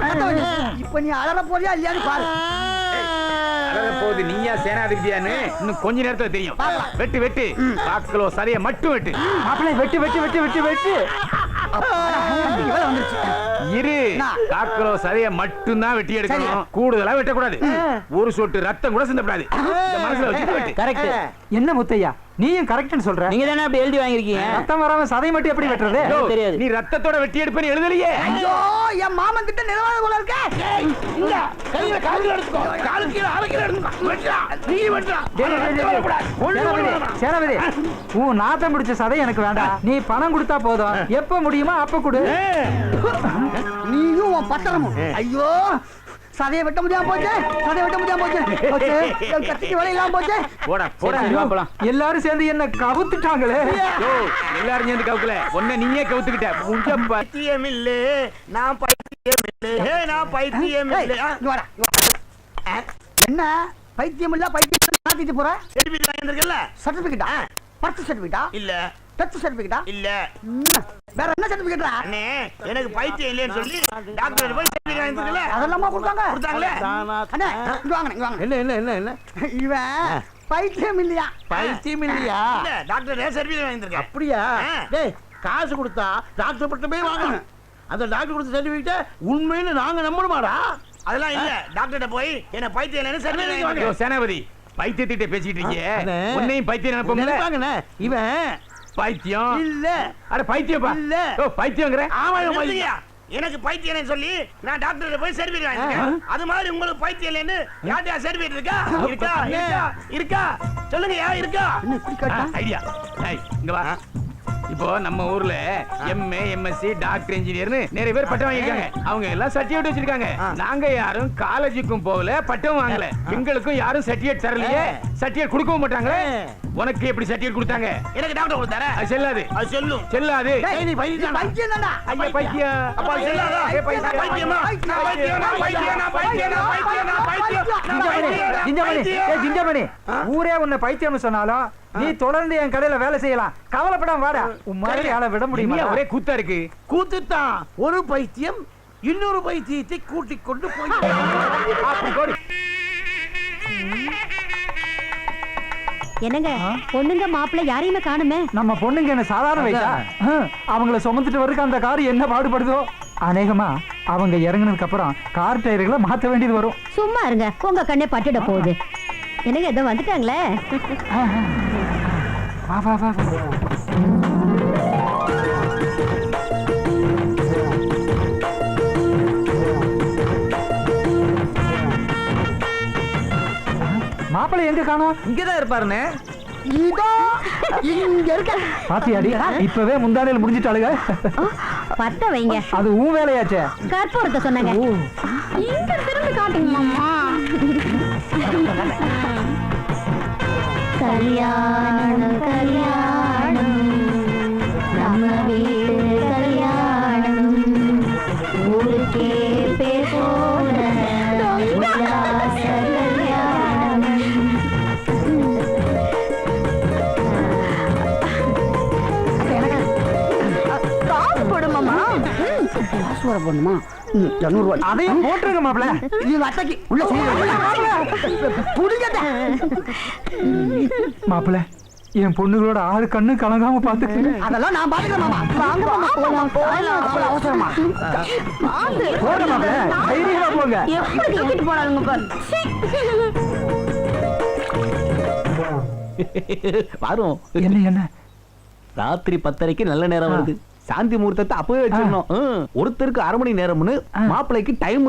இப்ப நீ அழற போறியா இல்லையான்னு பாரு. போது நீயா சேனாதிபதியான்னு இன்னும் கொஞ்ச நேரத்துல தெரியும். வெட்டு வெட்டு 1/4 கிலோ சதையை மட்டும் வெட்டு. மாப்பிள்ளை வெட்டு வெட்டு வெட்டு வெட்டு வெட்டு. இரு, 1/4 கிலோ சதையை மட்டும் தான் வெட்டி எடுக்கணும். கூடுதலா வெட்டக்கூடாது. ஒரு சொட்டு ரத்தம் கூட சிந்தப்படாது. மனசுல வச்சு கரெக்ட். என்ன முத்தையா நீயும் கரெக்ட்னு சொல்ற? நீங்க தானே அப்படி எழுதி வாங்கிருக்கீங்க. ரத்தம் வராம சதை மட்டும் எப்படி வெட்டுறது? தெரியாது. நீ ரத்தத்தோட வெட்டி எடுப்பேன்னு எழுதலையே. ஐயோ, என் மாமன் கிட்ட நிலவாத போல இருக்க. இந்த கையில காலுக்கு எடுத்துக்கோ, காலுக்கு கீழ அரைக்கிற எடுத்துக்கோ. வெட்டா, நீ வெட்டா. சேனாபதி, உன் நாத்தம் பிடிச்ச சதை எனக்கு வேண்டாம். நீ பணம் கொடுத்தா போதும். எப்ப முடியுமோ அப்ப கொடு. நீயும் உன் பத்திரமும். ஐயோ, சதையை வெட்ட முடியாம போச்சு, சதையை வெட்ட முடியாம போச்சு, கத்திக்கு வலையெல்லாம் போச்சு. போடா போடா. எல்லாரும் சேர்ந்து என்ன கவுத்துட்டாங்களே. எல்லாரும் சேர்ந்து கவுக்கல, ஒன்ன நீயே கவுத்துக்கிட்ட. பைத்தியம் இல்ல, நான் பைத்தியம் இல்ல, நான் பைத்தியம் இல்ல. என்ன பைத்தியம் இல்ல பைத்தியம் மாத்திட்டு போற? சர்டிபிகேட் வாங்கியிருக்கல? சர்டிபிகேட்டா? பர்த் சர்டிபிகேட்டா? இல்ல. டெத் சர்டிபிகேட்டா? இல்ல. வேற என்ன சர்டிபிகேட்டா? அண்ணே, எனக்கு பைத்தியம் இல்லைன்னு சொல்லி டாக்டர் போய் சர்டிபிகேட் வாங்கியிருக்கல? அதெல்லாமா கொடுத்தாங்க? கொடுத்தாங்களே. அண்ணே, இங்க வாங்க, இங்க வாங்க. என்ன என்ன என்ன என்ன இவன் பைத்தியம் இல்லையா? பைத்தியம் இல்லையா? இல்ல, டாக்டர் சர்டிபிகேட் வாங்கியிருக்கேன். அப்படியா? டேய், காசு கொடுத்தா டாக்டர் பட்ட போய் வாங்கணும். அந்த டாக்டர் கொடுத்த சர்டிபிகேட் உண்மைன்னு நாங்க நம்பணுமாடா? அதெல்லாம் இல்ல, டாக்டர்கிட்ட போய் என்ன பைத்தியம் இல்லைன்னு சர்டிபிகேட் வாங்கியிருக்கேன். சேனாபதி, பைத்தியத்திட்ட பேசிட்டு இருக்கீங்க. உன்னையும் பைத்தியம் நினைப்போம்ல. இவன் பைத்தியம் இல்ல. அட பைத்தியப்பா. இல்ல. ஓ பைத்தியங்கற. ஆமா, எனக்கு பைத்தியம் சொல்லி நான் டாக்டர் போய் சர்டிபிகேட் வாங்கியிருக்கேன். அது மாதிரி உங்களுக்கு பைத்தியம் இல்லைன்னு யார்ட்டயா சர்டிபிகேட் இருக்கா? இருக்கா இருக்கா இருக்கா சொல்லுங்க, யா இருக்கா? ஐடியா. இங்க வா. இப்போ நம்ம ஊர்ல எம்ஏ, எம்எஸ்சி, டாக்டர், இன்ஜினியர்னு நிறைய பேர் பட்டம் வாங்கிருக்காங்க. அவங்க எல்லாம் சர்டிபிகேட் வச்சிருக்காங்க. நாங்க யாரும் காலேஜுக்கும் போகல, பட்டம் வாங்கல. எங்களுக்கும் யாரும் சர்டிபிகேட் தரலையே, சர்டிபிகேட் கொடுக்கவும் மாட்டாங்களே. உனக்கு எப்படி சர்டிபிகேட் கொடுத்தாங்க? எனக்கு டாக்டர் கொடுத்தாரு. அது செல்லாது. அது சொல்லும். செல்லாது. நீ பைத்தியம் தான்டா. ஐயா பைத்தியம். அப்ப அது செல்லாதா? பைத்தியமா? நான் பைத்தியம், நான் பைத்தியம், நான் பைத்தியம், நான் பைத்தியம், நான் பைத்தியம், நான் பைத்தியம். ஜிஞ்சமணி, ஊரே உன்னை பைத்தியம்னு சொன்னாலும் நீ தொடர்ந்து என் கடையில வேலை செய்யலாம். கவலைப்படாம வாடா. உன் மாதிரி ஆளை விட முடியுமா? ஒரே கூத்தா இருக்கு. கூத்துத்தான். ஒரு பைத்தியம் இன்னொரு பைத்தியத்தை கூட்டிக் கொண்டு போய் என்னங்க பொண்ணுங்க மாப்பிள்ளை யாரையுமே காணுமே. நம்ம பொண்ணுங்க என்ன சாதாரண வயசா? அவங்கள சுமந்துட்டு வர்றதுக்கு அந்த கார் என்ன பாடுபடுதோ. அநேகமா அவங்க இறங்குனதுக்கு அப்புறம் கார் டயர்களை மாத்த வேண்டியது வரும். சும்மா இருங்க, உங்க கண்ணே பட்டுட போகுது. என்னங்க இதை வந்துட்டாங்களே. வா வா வா. மாப்பிள்ளை எங்க காணோம்? இங்கதான் இருப்பாருன்னு. இதோ இங்க இருக்க. பாத்தியாடி, இப்பவே முந்தானையில முடிஞ்சிட்டாளுங்க. பத்த வைங்க. அது உன் வேலையாச்சே. கற்பூரத்தை சொன்னாங்க. இங்க திரும்பி காட்டுங்க மாமா. கல்யாணம் கல்யாணம் நம்ம வீட்டு கல்யாணம் ஊருக்கே பேர் போன உல்லாச கல்யாணம். காசு போடுமாமா? காசு வர போடணுமா? 200 ரூபாய். அதையும் போட்டுருங்க மாப்பிள்ள. இது அட்டைக்கு உள்ள புடிங்கட்ட. மாப்பிள்ள, என் பொண்ணுகளோட 6 கண்ணு கலங்காம பாத்துக்கங்க. அதெல்லாம் நான் பாத்துக்கிறேன் மாமா. வாங்க மாமா, போலாம் போலாம். அவ்வளவு அவசரமா? போங்க மாப்பிள்ள, தைரியமா போங்க. எப்படி தூக்கிட்டு போறாங்க பாரு. வரும். என்ன என்ன ராத்திரி 10:30க்கு நல்ல நேரம் வருது. சாந்தி முகூர்த்தத்தை அப்பவே வச்சிடணும். ஒருத்தருக்கு 1/2 மணி நேரம்னு மாப்பிள்ளைக்கு டைம்.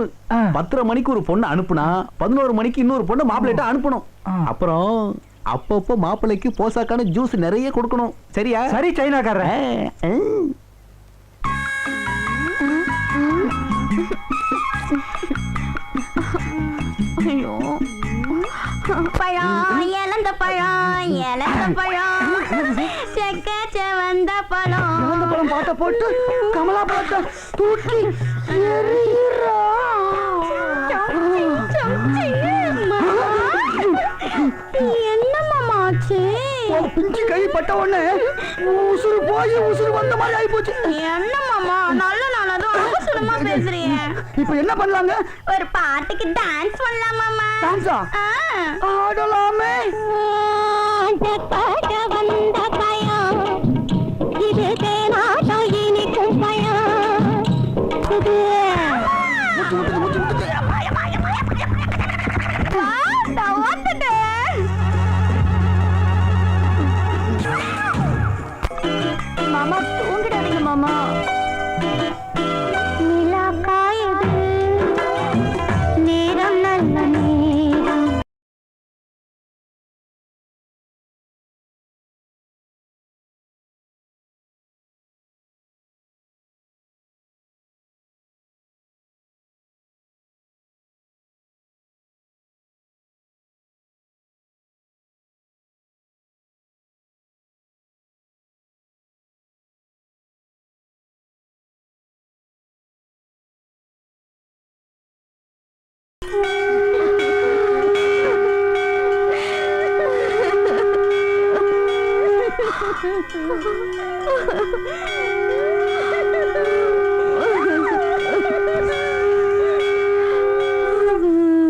10:30 மணிக்கு ஒரு பொண்ணு அனுப்புனா 11 மணிக்கு இன்னொரு பொண்ணு மாப்பிள்ளைட்ட அனுப்பணும். அப்புறம் அப்பப்போ மாப்பிள்ளைக்கு போசாக்கான ஜூஸ் நிறைய கொடுக்கணும். சரியா? சரி சைனாக்காரன். பழம் இழந்த பழம் இழந்த பழம் செக்க செவந்த பழம் பாட்ட போட்டு கமலா பாட்ட தூக்கி என்னமாச்சு? பிஞ்சு கை பட்ட உடனே உசுறு போய் உசுறு வந்த மாதிரி ஆகி போச்சு. என்னமாமா நல்ல நாளதும் அவசரமா பேசுறீங்க. இப்ப என்ன பண்ணலாங்க? ஒரு பாட்டுக்கு டான்ஸ் பண்ணலாமாமா? டான்ஸா? ஆடலாமே. பாட வந்த பயம் இது தேனாட்டம் இனிக்கும் பயம் இது மாமா தூங்கிடாதீங்க மாமா. நிலா காயுது நேரம் நல்ல நேரம்.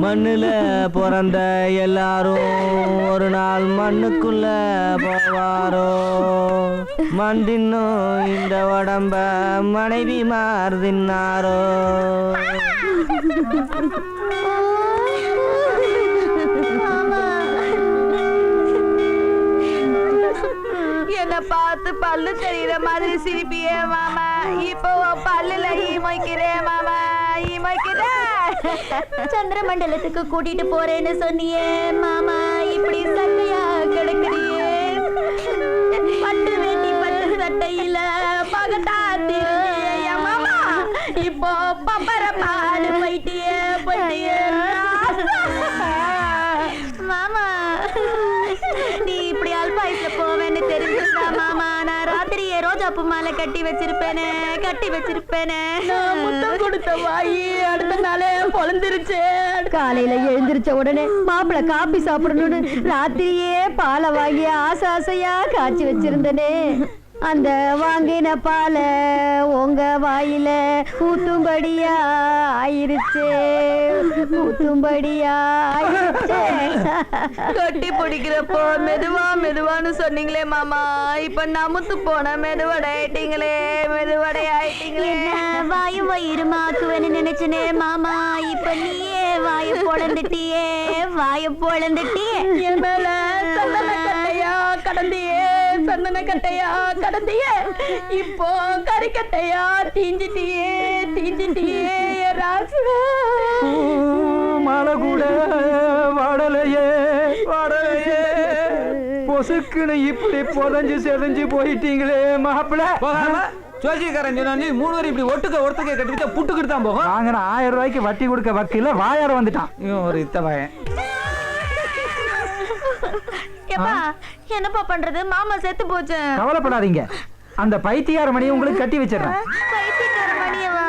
மண்ணுல பிறந்த எல்லாரும் ஒரு நாள் மண்ணுக்குள்ள போவாரோ. மண்டின்னும் இந்த உடம்ப மனைவி மாறுதின்னாரோ. என்ன பார்த்து பல்லு தெரியுற மாதிரி சிரிப்பியே மாமா. இப்போ பல்லுல ஈமைக்கிறேன் மாமா, ஈமைக்கிறேன். சந்திர மண்டலத்துக்கு கூட்டிட்டு போறேன்னு சொன்னியே மாமா, இப்படி சட்டையா கிடக்குறியே. பட்டு வேட்டி பட்டு சட்டையில பகட்டாத்தி மாமா, இப்போ பப்பர பாடு போயிட்டியே போயிட்டியே மாமா. நீ இப்படி அல்பாயுஸ்ல போவேன்னு தெரிஞ்சிருந்தா மாமா, நான் ராத்திரியே ரோஜாப்பூ மாலை கட்டி வச்சிருப்பேனே, கட்டி வச்சிருப்பேனே. முத்தம் கொடுத்த வாயி அடுத்த நாளே பொழந்துருச்சு. காலையில எழுந்திருச்ச உடனே மாப்பிள காபி சாப்பிடணும்னு ராத்திரியே பாலை வாங்கி ஆசை ஆசையா காய்ச்சி வச்சிருந்தனே. அந்த வாங்கின பால உங்க வாயில ஊத்தும்படியா ஆயிருச்சே, ஊத்தும்படியா ஆயிருச்சே. கட்டி பிடிக்கிறப்போ மெதுவா மெதுவான்னு சொன்னீங்களே மாமா, இப்ப நமுத்து போன மெதுவடை ஆயிட்டீங்களே, மெதுவடை ஆயிட்டீங்களே. வாயு வயிறுமாக்குவேன்னு நினைச்சனே மாமா, இப்ப நீயே வாய பொழந்துட்டியே, வாய பொழந்துட்டியே. என் மேல சந்தன கட்டையா கடந்தியே, சந்தன கட்டையா கடந்தியே. இப்போ கறிக்கட்டையா தீஞ்சிட்டியே, தீஞ்சிட்டியே ராசு. மழை கூட வாடலையே, வாடலையே. பொசுக்குன்னு இப்படி புதஞ்சு செதஞ்சு போயிட்டீங்களே மாப்பிள்ள. ஜோசியக்காரன் சொன்னா 3 பேரும் இப்படி ஒருத்துக்க கட்டிவிட்டா புட்டுக்கிட்டு தான் போகும். வாங்கின 1000 ரூபாய்க்கு வட்டி கொடுக்க வக்கீல வாயார வந்துட்டான். இவன் ஒரு இத்த பையன். என்னப்பா பண்றது, மாமா செத்து போச்சு. கவலைப்படாதீங்க, அந்த பைத்தியார மணியை உங்களுக்கு கட்டி வச்சிடறேன். பைத்தியக்கார மணியவா?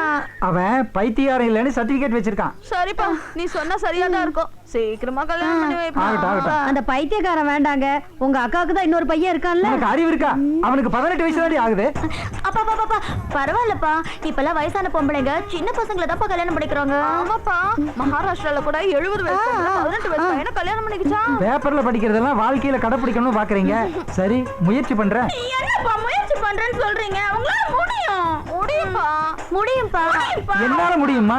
அவன் பைத்தியாரம் இல்லைன்னு சர்டிபிகேட் வச்சிருக்கான். சரிப்பா, நீ சொன்னா சரியா தான் இருக்கும். சீக்கிரமா கல்யாணம் பண்ணி வைப்பா. அந்த பைத்தியக்காரன் வேண்டாங்க, உங்க அக்காவுக்கு தான் இன்னொரு பையன் இருக்கான்ல. உனக்கு அறிவு இருக்கா? அவனுக்கு 18 வயசு தாண்டி ஆகுது. அப்பா பாப்பா பரவாயில்லப்பா, இப்பெல்லாம் வயசான பொம்பளைங்க சின்ன பசங்களை தான் கல்யாணம் பண்ணிக்கிறாங்க. ஆமாப்பா, மகாராஷ்டிரால கூட 70 வயசு 18 வயசு பையனை கல்யாணம் பண்ணிக்கிச்சான். பேப்பர்ல படிக்கிறதெல்லாம் வாழ்க்கையில கடைபிடிக்கணும்னு பாக்குறீங்க. சரி, முயற்சி பண்றேன். என்னப்பா முயற்சி பண்றேன்னு சொல்றீங்க? உங்களால முடியும். முடியும்பா, முடியும்பா. என்னால முடியுமா?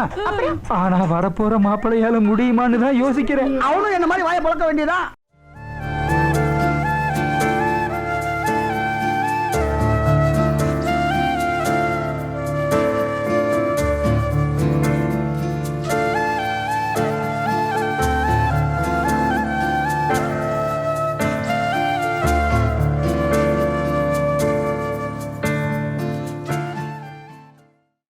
ஆனா வரப்போற மாப்பிள்ளையால முடியுமான்னு தான் யோசிக்கிறேன். அவனும் என்ன மாதிரி வாயை பழக்க வேண்டியதா?